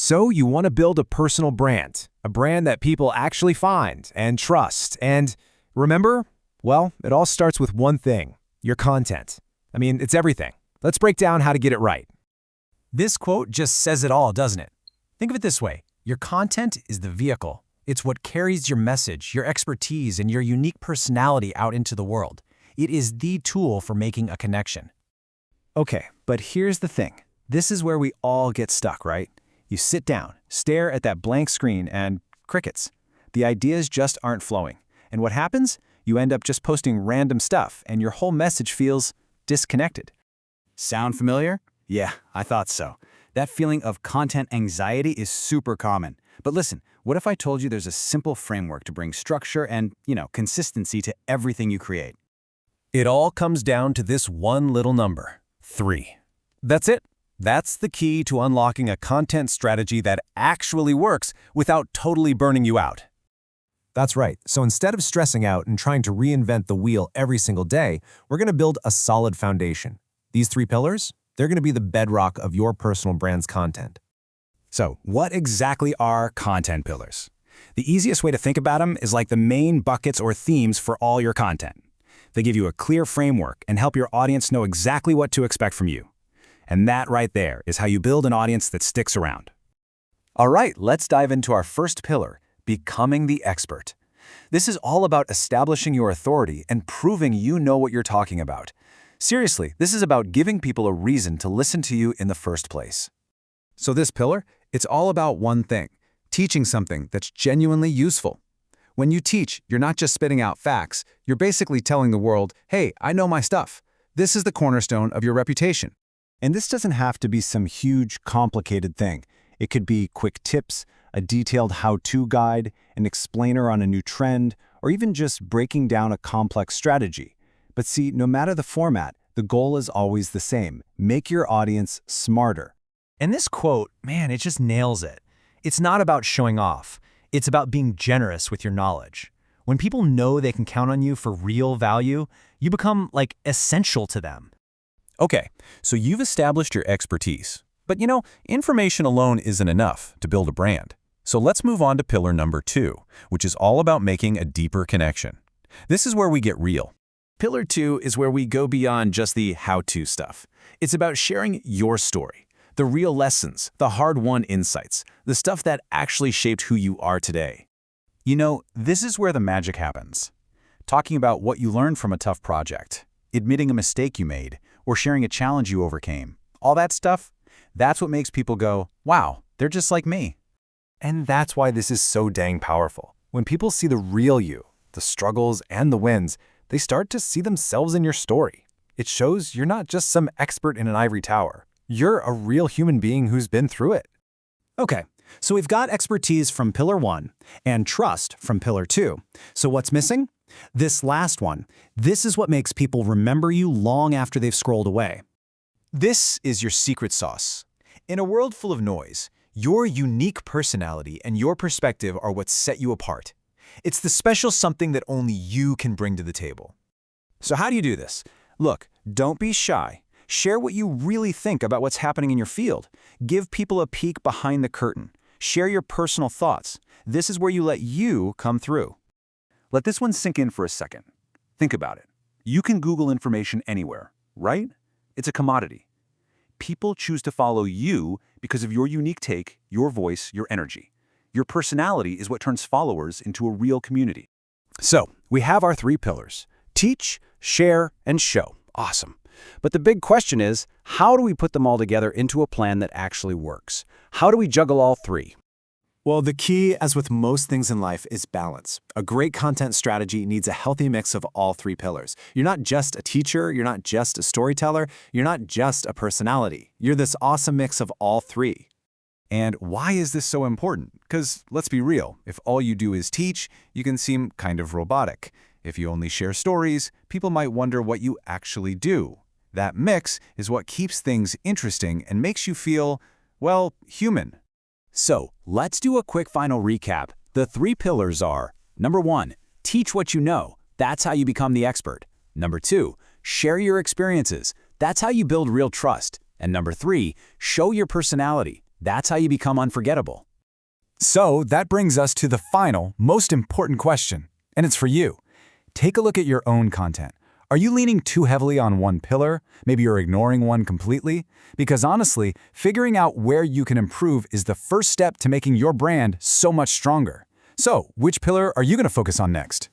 So you want to build a personal brand, a brand that people actually find and trust. And remember, well, it all starts with one thing, your content. I mean, it's everything. Let's break down how to get it right. This quote just says it all, doesn't it? Think of it this way. Your content is the vehicle. It's what carries your message, your expertise, and your unique personality out into the world. It is the tool for making a connection. Okay, but here's the thing. This is where we all get stuck, right? You sit down, stare at that blank screen, and crickets. The ideas just aren't flowing. And what happens? You end up just posting random stuff, and your whole message feels disconnected. Sound familiar? Yeah, I thought so. That feeling of content anxiety is super common. But listen, what if I told you there's a simple framework to bring structure and, consistency to everything you create? It all comes down to this one little number, 3. That's it. That's the key to unlocking a content strategy that actually works without totally burning you out. That's right. So instead of stressing out and trying to reinvent the wheel every single day, we're going to build a solid foundation. These 3 pillars, they're going to be the bedrock of your personal brand's content. So, what exactly are content pillars? The easiest way to think about them is like the main buckets or themes for all your content. They give you a clear framework and help your audience know exactly what to expect from you. And that right there is how you build an audience that sticks around. All right, let's dive into our first pillar, becoming the expert. This is all about establishing your authority and proving you know what you're talking about. Seriously, this is about giving people a reason to listen to you in the first place. So this pillar, it's all about one thing, teaching something that's genuinely useful. When you teach, you're not just spitting out facts, you're basically telling the world, hey, I know my stuff. This is the cornerstone of your reputation. And this doesn't have to be some huge, complicated thing. It could be quick tips, a detailed how-to guide, an explainer on a new trend, or even just breaking down a complex strategy. But see, no matter the format, the goal is always the same. Make your audience smarter. And this quote, man, it just nails it. It's not about showing off. It's about being generous with your knowledge. When people know they can count on you for real value, you become, essential to them. Okay, so you've established your expertise. But information alone isn't enough to build a brand. So let's move on to pillar number 2, which is all about making a deeper connection. This is where we get real. Pillar 2 is where we go beyond just the how-to stuff. It's about sharing your story, the real lessons, the hard-won insights, the stuff that actually shaped who you are today. This is where the magic happens. Talking about what you learned from a tough project, admitting a mistake you made, or sharing a challenge you overcame. All that stuff, that's what makes people go, wow, they're just like me. And that's why this is so dang powerful. When people see the real you, the struggles and the wins, they start to see themselves in your story. It shows you're not just some expert in an ivory tower. You're a real human being who's been through it. Okay, so we've got expertise from pillar 1 and trust from pillar 2. So what's missing? This last one. This is what makes people remember you long after they've scrolled away. This is your secret sauce. In a world full of noise, your unique personality and your perspective are what set you apart. It's the special something that only you can bring to the table. So how do you do this? Look, don't be shy. Share what you really think about what's happening in your field. Give people a peek behind the curtain. Share your personal thoughts. This is where you let you come through. Let this one sink in for a second. Think about it. You can Google information anywhere, right? It's a commodity. People choose to follow you because of your unique take, your voice, your energy. Your personality is what turns followers into a real community. So, we have our 3 pillars. Teach, share, and show. Awesome. But the big question is, how do we put them all together into a plan that actually works? How do we juggle all 3? Well, the key, as with most things in life, is balance. A great content strategy needs a healthy mix of all 3 pillars. You're not just a teacher, you're not just a storyteller, you're not just a personality. You're this awesome mix of all 3. And why is this so important? Because let's be real, if all you do is teach, you can seem kind of robotic. If you only share stories, people might wonder what you actually do. That mix is what keeps things interesting and makes you feel, well, human. So, let's do a quick final recap. The 3 pillars are, number 1, teach what you know. That's how you become the expert. Number 2, share your experiences. That's how you build real trust. And number 3, show your personality. That's how you become unforgettable. So that brings us to the final, most important question, and it's for you. Take a look at your own content. Are you leaning too heavily on one pillar? Maybe you're ignoring one completely? Because honestly, figuring out where you can improve is the first step to making your brand so much stronger. So, which pillar are you going to focus on next?